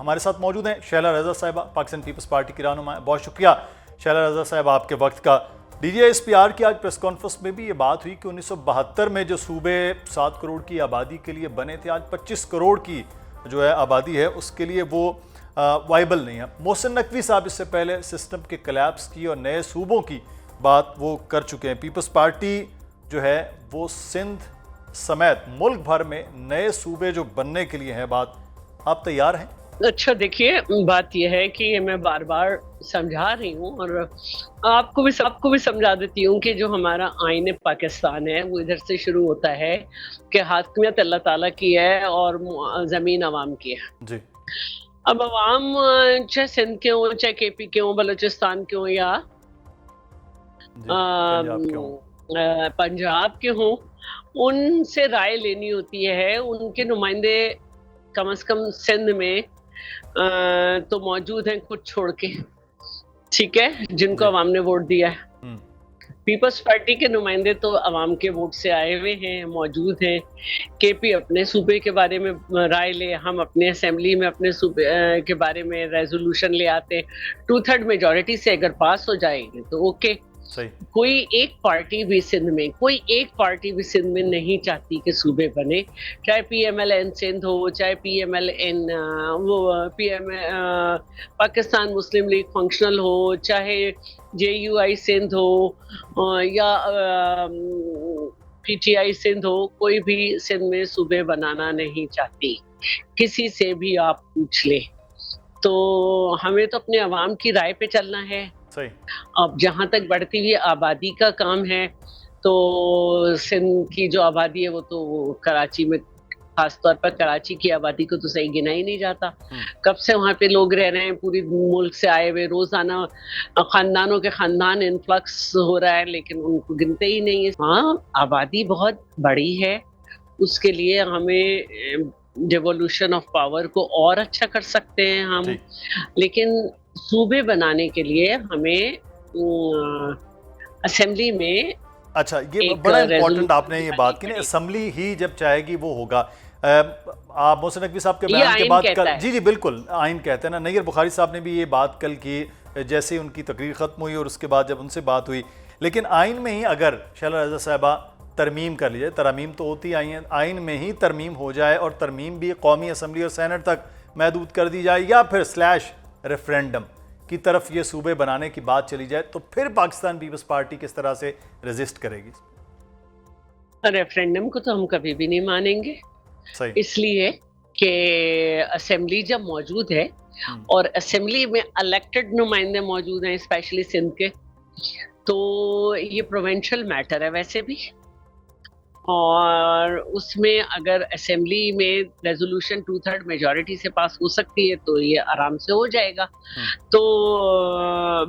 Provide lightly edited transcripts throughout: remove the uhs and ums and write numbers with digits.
ہمارے ساتھ موجود ہیں شیلا رضا صاحبہ، پاکستان پیپلز پارٹی کی رہنما. بہت شکریہ شیلا رضا صاحب آپ کے وقت کا. D G I S P R کی آج پریس کانفرنس میں بھی یہ بات ہوئی کہ 1972 میں جو صوبے 7 کروڑ کی آبادی کے لیے بنے تھے، آج 25 کروڑ کی جو ہے آبادی ہے اس کے لیے وہ وائبل نہیں ہے. محسن نقوی صاحب اس سے پہلے سسٹم کے کلیپس کی اور نئے صوبوں کی بات وہ کر چکے ہیں. پیپلز پارٹی جو ہے وہ سندھ سمیت ملک بھر میں نئے صوبے جو بننے کے لیے ہیں، بات آپ تیار ہیں؟ اچھا دیکھیے، بات یہ ہے کہ میں بار بار سمجھا رہی ہوں اور آپ کو بھی سمجھا دیتی ہوں کہ جو ہمارا آئین پاکستان ہے وہ ادھر سے شروع ہوتا ہے کہ حاکمیت اللہ تعالیٰ کی ہے اور زمین عوام کی ہے. جی. اب عوام چاہے سندھ کے ہوں، چاہے کے پی کے ہوں، بلوچستان کے ہوں یا پنجاب کے ہوں، ان سے رائے لینی ہوتی ہے. ان کے نمائندے کم از کم سندھ میں تو موجود ہیں کچھ چھوڑ کے، ٹھیک ہے، جن کو عوام نے ووٹ دیا ہے. پیپلز پارٹی کے نمائندے تو عوام کے ووٹ سے آئے ہوئے ہیں، موجود ہیں. کے پی اپنے صوبے کے بارے میں رائے لے، ہم اپنے اسمبلی میں اپنے صوبے کے بارے میں ریزولوشن لے آتے ہیں. 2/3 میجورٹی سے اگر پاس ہو جائے گی تو اوکے. کوئی ایک پارٹی بھی سندھ میں نہیں چاہتی کہ صوبے بنے، چاہے P M L N Sindh ہو، چاہے P M L N Pakistan Muslim League Functional ہو، چاہے جے یو آئی سندھ ہو یا پی ٹی آئی سندھ ہو. کوئی بھی سندھ میں صوبے بنانا نہیں چاہتی، کسی سے بھی آپ پوچھ لیں. تو ہمیں تو اپنے عوام کی رائے پہ چلنا ہے. اب جہاں تک بڑھتی ہوئی آبادی کا کام ہے تو سندھ کی جو آبادی ہے وہ تو کراچی میں، خاص طور پر کراچی کی آبادی کو تو صحیح گنا ہی نہیں جاتا. کب سے وہاں پہ لوگ رہ رہے ہیں، پوری ملک سے آئے ہوئے، روزانہ خاندانوں کے خاندان انفلکس ہو رہا ہے، لیکن ان کو گنتے ہی نہیں ہے. ہاں، آبادی بہت بڑی ہے، اس کے لیے ہمیں ڈیولوشن آف پاور کو اور اچھا کر سکتے ہیں ہم، لیکن صوبے بنانے کے لیے ہمیں اسمبلی میں اچھا، یہ بڑا امپورٹنٹ آپ نے یہ بات کی نا، اسمبلی ہی جب چاہے گی وہ ہوگا. آپ محسن نقوی صاحب کے بیان کے بعد کل، جی بالکل آئین کہتے ہیں نا. نیر بخاری صاحب نے بھی یہ بات کل کی جیسے ان کی تقریر ختم ہوئی اور اس کے بعد جب ان سے بات ہوئی. لیکن آئین میں ہی اگر شیلا رضا صاحبہ ترمیم کر لی جائے، ترامیم تو ہوتی آئی ہیں، آئین میں ہی ترمیم ہو جائے اور ترمیم بھی قومی اسمبلی اور سینٹ تک محدود کر دی جائے، یا پھر / ریفرینڈم کی طرف یہ صوبے بنانے کی بات چلی جائے، تو پھر پاکستان پیپلز پارٹی کس طرح سے ریزسٹ کرے گی؟ ریفرینڈم کو تو ہم کبھی بھی نہیں مانیں گے. اس لیے کہ اسمبلی جب موجود ہے اور اسمبلی میں الیکٹڈ نمائندے موجود ہیں اسپیشلی سندھ کے، تو یہ پروونشل میٹر ہے ویسے بھی. اور اس میں اگر اسمبلی میں ریزولوشن 2/3 میجورٹی سے پاس ہو سکتی ہے تو یہ آرام سے ہو جائے گا. تو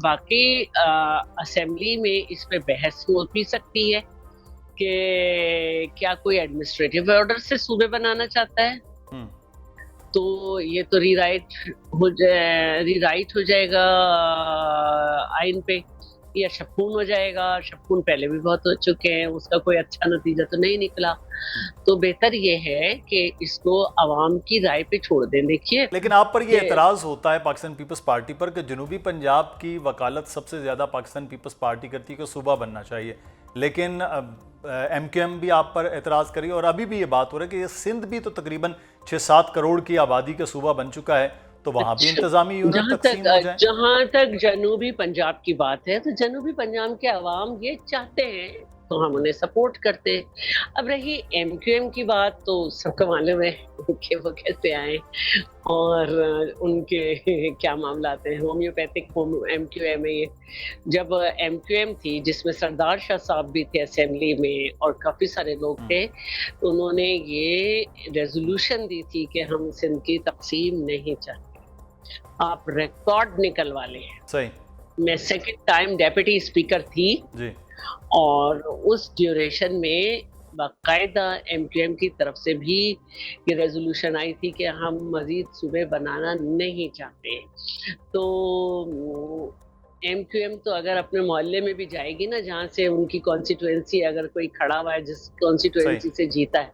باقی اسمبلی میں اس پہ بحث ہو بھی سکتی ہے کہ کیا کوئی ایڈمنسٹریٹو آرڈر سے صوبے بنانا چاہتا ہے، تو یہ تو ری رائٹ ہو جائے گا آئین پہ، یا شپون ہو جائے گا. شپون پہلے بھی بہت ہو چکے ہیں، اس کا کوئی اچھا نتیجہ تو نہیں نکلا. تو بہتر یہ ہے کہ اس کو عوام کی رائے پہ چھوڑ دیں. دیکھیے، لیکن آپ پر یہ اعتراض ہوتا ہے پاکستان پیپلز پارٹی پر کہ جنوبی پنجاب کی وکالت سب سے زیادہ پاکستان پیپلز پارٹی کرتی ہے کہ صوبہ بننا چاہیے، لیکن ایم کیو ایم بھی آپ پر اعتراض کری، اور ابھی بھی یہ بات ہو رہا ہے کہ یہ سندھ بھی تو تقریباً 6-7 کروڑ کی آبادی کا صوبہ بن چکا ہے، تو وہاں بھی انتظامی یونٹ تقسیم ہو جائیں. جہاں تک جنوبی پنجاب کی بات ہے تو جنوبی پنجاب کے عوام یہ چاہتے ہیں تو ہم انہیں سپورٹ کرتے ہیں. اب رہی ایم کیو ایم کی بات، تو سب کو معلوم ہے کہ وہ کیسے آئے اور ان کے کیا معاملات ہیں. ہومیوپیتھک ایم کیو ایم ہے یہ. جب ایم کیو ایم تھی جس میں سردار شاہ صاحب بھی تھے اسمبلی میں اور کافی سارے لوگ تھے، تو انہوں نے یہ ریزولوشن دی تھی کہ ہم سندھ کی تقسیم نہیں چاہتے. آپ ریکارڈ نکلوا لیں. صحیح. میں سیکنڈ ٹائم ڈیپٹی اسپیکر تھی جی، اور اس ڈیوریشن میں باقاعدہ ایم کیو ایم کی طرف سے بھی یہ ریزولوشن آئی تھی کہ ہم مزید صوبے بنانا نہیں چاہتے. تو ایم کیو ایم تو اگر اپنے محلے میں بھی جائے گی نا، جہاں سے ان کی کانسٹیٹوئنسی اگر کوئی کھڑا ہوا ہے جس کانسٹیٹوئنسی سے جیتا ہے،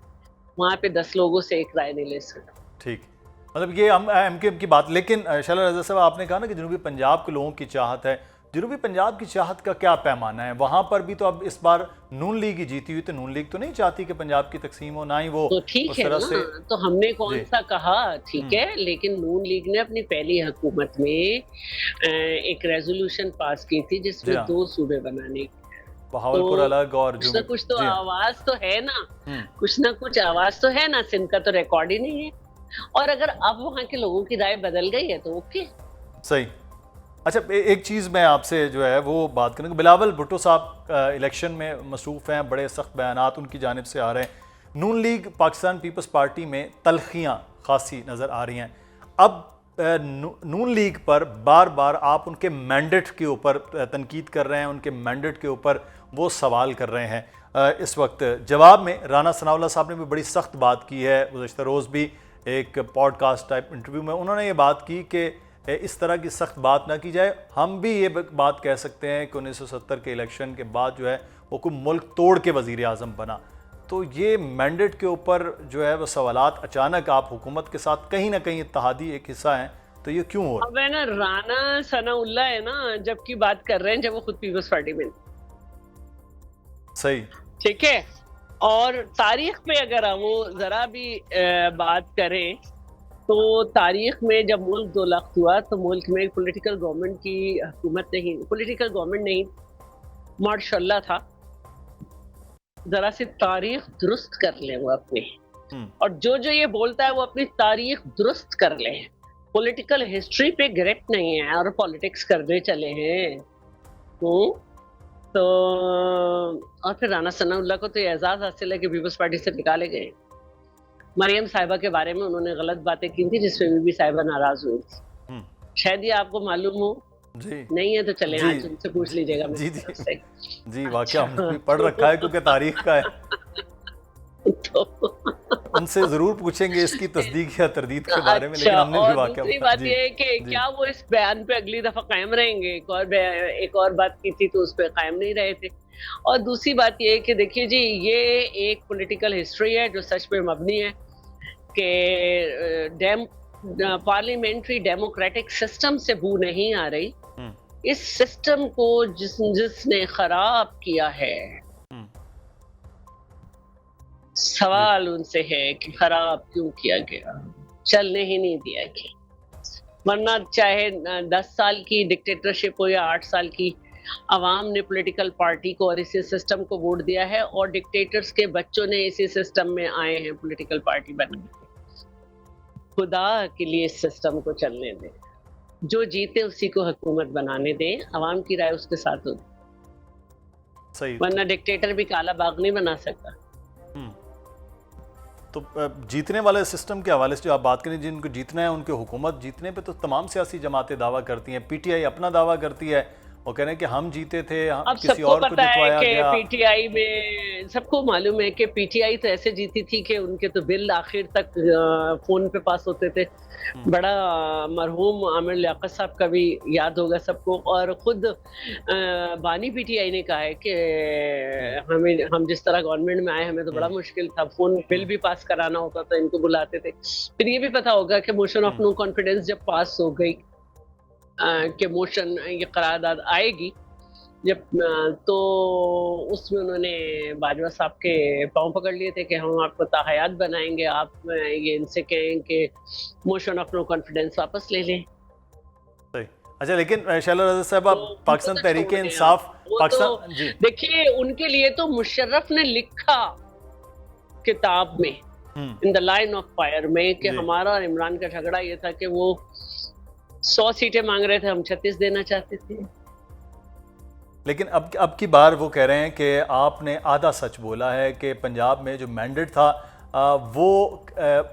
وہاں پہ 10 لوگوں سے ایک رائے نہیں لے سکتا. ٹھیک. مطلب یہ ہم ایم کیو ایم کی بات. لیکن شعلہ رضا صاحب آپ نے کہا نا کہ جنوبی پنجاب کے لوگوں کی چاہت ہے, جنوبی پنجاب کی چاہت کا کیا پیمانہ ہے؟ وہاں پر بھی تو اب اس بار نون لیگ ہی جیتی ہوئی, تو نون لیگ تو نہیں چاہتی کہ پنجاب کی تقسیم ہو, نہ ہی وہ تو ٹھیک ہے نا, تو ہم نے کون سا کہا ٹھیک ہے, لیکن نون لیگ نے اپنی پہلی حکومت میں ایک ریزولوشن پاس کی تھی جس میں 2 صوبے بنانے کی, بہاولپور الگ اور کچھ نہ کچھ تو آواز تو ہے نا, کچھ نہ کچھ آواز تو ہے نا. سندھ کا تو ریکارڈ ہی نہیں ہے, اور اگر اب وہاں کے لوگوں کی رائے بدل گئی ہے تو اوکے صحیح. اچھا ایک چیز میں آپ سے جو ہے وہ بات کروں کہ بلاول بھٹو صاحب الیکشن میں مصروف ہیں, بڑے سخت بیانات ان کی جانب سے آ رہے ہیں. نون لیگ پاکستان پیپلز پارٹی میں تلخیاں خاصی نظر آ رہی ہیں. اب نون لیگ پر بار بار آپ ان کے مینڈیٹ کے اوپر تنقید کر رہے ہیں, ان کے مینڈیٹ کے اوپر وہ سوال کر رہے ہیں. اس وقت جواب میں رانا ثناء اللہ صاحب نے بھی بڑی سخت بات کی ہے. گزشتہ روز بھی ایک پوڈ کاسٹ ٹائپ انٹرویو میں انہوں نے یہ بات کی کہ اس طرح کی سخت بات نہ کی جائے. ہم بھی یہ بات کہہ سکتے ہیں کہ 1970 کے الیکشن کے بعد جو ہے وہ کوئی ملک توڑ کے وزیر اعظم بنا. تو یہ مینڈیٹ کے اوپر جو ہے وہ سوالات اچانک, آپ حکومت کے ساتھ کہیں نہ کہیں اتحادی ایک حصہ ہیں, تو یہ کیوں ہو رہا ہے؟ اب ہے نا رانا ثناء اللہ ہے نا جب کی بات کر رہے ہیں جب وہ خود پیپلز پارٹی میں, صحیح ٹھیک ہے. اور تاریخ پہ اگر ہم ذرا بھی بات کریں تو تاریخ میں جب ملک 2 لاکھ ہوا تو ملک میں پولیٹیکل گورنمنٹ کی حکومت نہیں, پولیٹیکل گورنمنٹ نہیں, ماشاء اللہ تھا. ذرا سی تاریخ درست کر لیں وہ اپنی, اور جو یہ بولتا ہے وہ اپنی تاریخ درست کر لیں. پولیٹیکل ہسٹری پہ گریٹ نہیں ہے اور پالیٹکس کرنے چلے ہیں. تو اور پھر رانا ثناء اللہ کو تو یہ اعزاز حاصل ہے کہ پیپلز پارٹی سے نکالے گئے. مریم صاحبہ کے بارے میں انہوں نے غلط باتیں کی تھی جس میں بی صاحبہ ناراض ہوئی تھی. شاید یہ آپ کو معلوم ہو, نہیں ہے تو چلیں آج ان سے پوچھ لیجیے گا. جی واقعہ ہم نے بھی پڑھ رکھا ہے کیونکہ تاریخ کا ہے, ان سے ضرور پوچھیں گے اس کی تصدیق یا تردید کے بارے میں. لیکن ہم نے بھی واقعہ, دوسری بات یہ ہے کہ کیا وہ اس بیان پہ اگلی دفعہ قائم رہیں گے؟ ایک اور بات کی تھی تو اس پہ قائم نہیں رہے تھے. اور دوسری بات یہ ہے کہ دیکھیے جی, یہ ایک پولیٹیکل ہسٹری ہے جو سچ پہ مبنی ہے کہ پارلیمنٹری ڈیموکریٹک سسٹم سے بو نہیں آ رہی. اس سسٹم کو جس نے خراب کیا ہے, سوال ان سے ہے کہ خراب کیوں کیا گیا, چلنے ہی نہیں دیا گیا. ورنہ چاہے 10 سال کی ڈکٹیٹرشپ ہو یا 8 سال کی, عوام نے پولیٹیکل پارٹی کو اور اسی سسٹم کو ووٹ دیا ہے, اور ڈکٹیٹرز کے بچوں نے اسی سسٹم میں آئے ہیں پولیٹیکل پارٹی بن کے. خدا کے لیے اس سسٹم کو چلنے دیں, جو جیتے اسی کو حکومت بنانے دیں, عوام کی رائے اس کے ساتھ ہوتی, ورنہ ڈکٹیٹر بھی کالا باغ نہیں بنا سکتا. تو جیتنے والے سسٹم کے حوالے سے جو آپ بات کریں, جن کو جیتنا ہے ان کے حکومت جیتنے پہ تو تمام سیاسی جماعتیں دعویٰ کرتی ہیں. پی ٹی آئی اپنا دعویٰ کرتی ہے, وہ کہہ رہے ہیں کہ ہم جیتے تھے, کسی اور کو جتوایا گیا. پی ٹی آئی میں سب کو معلوم ہے کہ پی ٹی آئی تو ایسے جیتی تھی کہ ان کے تو بل آخر تک فون پہ پاس ہوتے تھے. بڑا مرحوم عامر لیاقت صاحب کا بھی یاد ہوگا سب کو, اور خود بانی پی ٹی آئی نے کہا ہے کہ ہم جس طرح گورنمنٹ میں آئے ہمیں تو بڑا مشکل تھا, فون بل بھی پاس کرانا ہوتا تھا, ان کو بلاتے تھے. پھر یہ بھی پتا ہوگا کہ موشن آف نو کانفیڈنس جب پاس ہو گئی کہ موشن یہ قرارداد آئے گی جب, تو اس میں انہوں نے باجوہ صاحب کے پاؤں پکڑ لیے تھے کہ ہم آپ کو تاحیات بنائیں گے, آپ یہ ان سے کہیں کہ موشن آف نو کانفیڈنس واپس لے لیں. اچھا لیکن شعلہ رضا صاحب, پاکستان تحریک انصاف پاکستان, جی دیکھیے ان کے لیے تو مشرف نے لکھا کتاب میں ان دا لائن آف فائر میں کہ ہمارا اور عمران کا جھگڑا یہ تھا کہ وہ 100 سیٹیں مانگ رہے تھے, ہم 36 دینا چاہتے تھے. لیکن اب کی بار وہ کہہ رہے ہیں کہ آپ نے آدھا سچ بولا ہے کہ پنجاب میں جو مینڈیٹ تھا وہ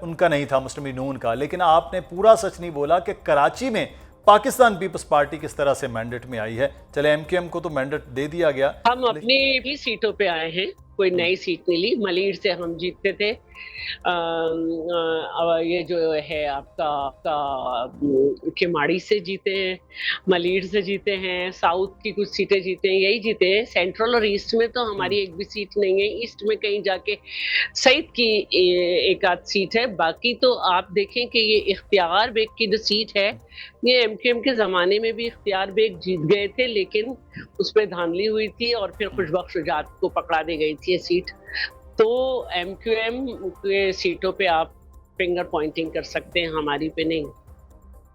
ان کا نہیں تھا, مسلم لیگ نون کا. لیکن آپ نے پورا سچ نہیں بولا کہ کراچی میں پاکستان پیپلز پارٹی کس طرح سے مینڈیٹ میں آئی ہے. چلے ایم کیو ایم کو تو مینڈیٹ دے دیا گیا, ہم اپنی بھی سیٹوں پہ آئے ہیں, کوئی نئی سیٹ نہیں لی. ملیر سے ہم جیتتے تھے, یہ جو ہے آپ کا کماڑی سے جیتے ہیں، ملیر سے جیتے ہیں، ساؤتھ کی کچھ سیٹیں جیتے ہیں، یہی جیتے ہیں. سینٹرل اور ایسٹ میں تو ہماری ایک بھی سیٹ نہیں ہے. ایسٹ میں کہیں جا کے سعید کی ایک آدھ سیٹ ہے. باقی تو آپ دیکھیں کہ یہ اختیار بیگ کی جو سیٹ ہے، یہ ایم کیو ایم کے زمانے میں بھی اختیار بیگ جیت گئے تھے، لیکن اس پہ دھاندلی ہوئی تھی اور پھر خوش بخش شجاعت کو پکڑا دی گئی تھی یہ سیٹ. تو ایم کیو ایم کے سیٹوں پہ آپ فنگر پوائنٹنگ کر سکتے ہیں، ہماری پہ نہیں.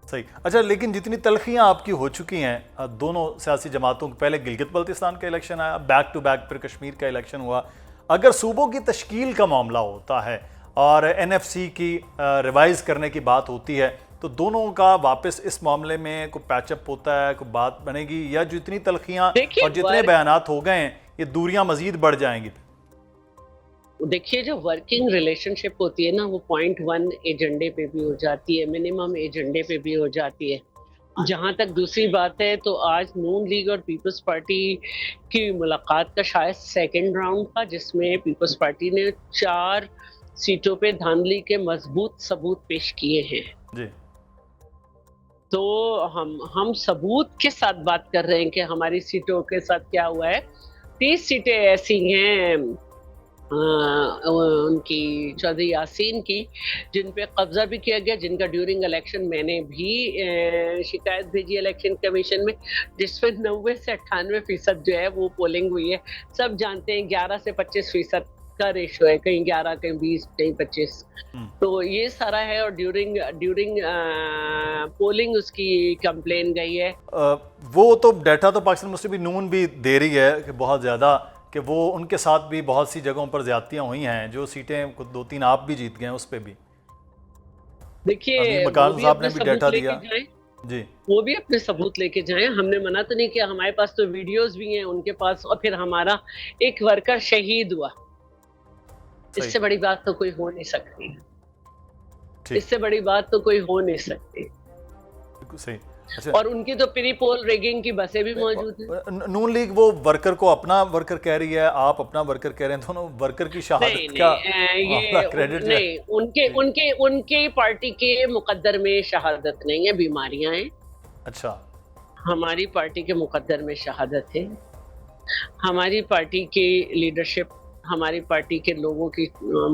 صحیح. اچھا، لیکن جتنی تلخیاں آپ کی ہو چکی ہیں دونوں سیاسی جماعتوں کو، پہلے گلگت بلتستان کا الیکشن آیا، بیک ٹو بیک پھر کشمیر کا الیکشن ہوا، اگر صوبوں کی تشکیل کا معاملہ ہوتا ہے اور این ایف سی کی ریوائز کرنے کی بات ہوتی ہے، تو دونوں کا واپس اس معاملے میں کوئی پیچ اپ ہوتا ہے، کوئی بات بنے گی، یا جو اتنی تلخیاں اور جتنے بیانات ہو گئے ہیں یہ دوریاں مزید بڑھ جائیں گی؟ دیکھیے، جو ورکنگ ریلیشن شپ ہوتی ہے نا، وہ 0.1 ایجنڈے پہ بھی ہو جاتی ہے، منیمم ایجنڈے پہ بھی ہو جاتی ہے. جہاں تک دوسری بات ہے، تو آج نون لیگ اور پیپلز پارٹی کی ملاقات کا شاید سیکنڈ راؤنڈ تھا، جس میں پیپلز پارٹی نے 4 سیٹوں پہ دھاندلی کے مضبوط ثبوت پیش کیے ہیں. جی. تو ہم ثبوت کے ساتھ بات کر رہے ہیں کہ ہماری سیٹوں کے ساتھ کیا ہوا ہے. 30 سیٹیں ایسی ہیں ان کی چودھری یاسین کی، جن پہ قبضہ بھی کیا گیا، جن کا ڈیورنگ الیکشن میں نے بھی شکایت بھیجی الیکشن کمیشن میں، جس پہ 90 سے 98% جو ہے وہ پولنگ ہوئی ہے. سب جانتے ہیں 11 سے 25% کا ریشو ہے، کہیں 11 کہیں 20 کہیں 25. تو یہ سارا ہے، اور ڈیورنگ پولنگ اس کی کمپلین گئی ہے. وہ تو ڈیٹا تو پاکستان مسلم نون بھی دے رہی ہے کہ بہت زیادہ، کہ وہ ان کے ساتھ بھی بہت سی جگہوں پر زیادتیاں ہوئی ہیں، جو سیٹیں 2-3 آپ بھی جیت گئے ہیں اس پہ بھی. دیکھیے، مکان صاحب نے بھی ڈیٹا دیا. جی. وہ بھی اپنے ثبوت لے کے جائیں، ہم نے منع تو نہیں کیا. ہمارے پاس تو ویڈیوز بھی ہیں ان کے پاس. اور پھر ہمارا ایک ورکر شہید ہوا، اس سے بڑی بات تو کوئی ہو نہیں سکتی. اس سے بڑی بات تو کوئی ہو نہیں سکتی. صحیح. اور ان کی تو پری پول ریگنگ کی بسیں بھی موجود ہیں. نون لیگ وہ ورکر کو اپنا ورکر کہہ رہی ہے، آپ اپنا ورکر کہہ رہے ہیں، دونوں ورکر کی شہادت کا کریڈٹ ہے. نہیں، ان کے پارٹی کے مقدر میں شہادت نہیں ہے، بیماریاں ہیں. اچھا. ہماری پارٹی کے مقدر میں شہادت ہے. ہماری پارٹی کی لیڈرشپ، ہماری پارٹی کے لوگوں کی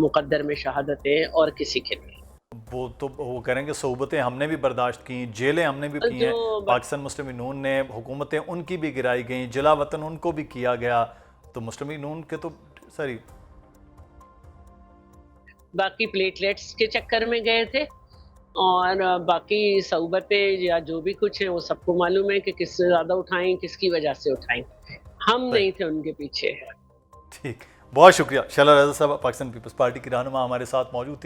مقدر میں شہادت ہے، اور کسی کے نہیں. وہ تو وہ کریں گے، صحبتیں ہم نے بھی برداشت کی، جیلیں ہم نے بھی کی ہیں، پاکستان مسلم نون نے، حکومتیں ان کی بھی گرائی گئیں، جلا وطن ان کو بھی کیا گیا. تو مسلم نون کے تو ساری باقی پلیٹلیٹس کے چکر میں گئے تھے، اور باقی صحبتیں یا جو بھی کچھ ہیں وہ سب کو معلوم ہے کہ کس سے زیادہ اٹھائیں، کس کی وجہ سے اٹھائیں. ہم نہیں تھے ان کے پیچھے. ٹھیک. بہت شکریہ. شیلا رضا صاحب، پاکستان پیپلز پارٹی کی رہنما، ہمارے ساتھ موجود تھی.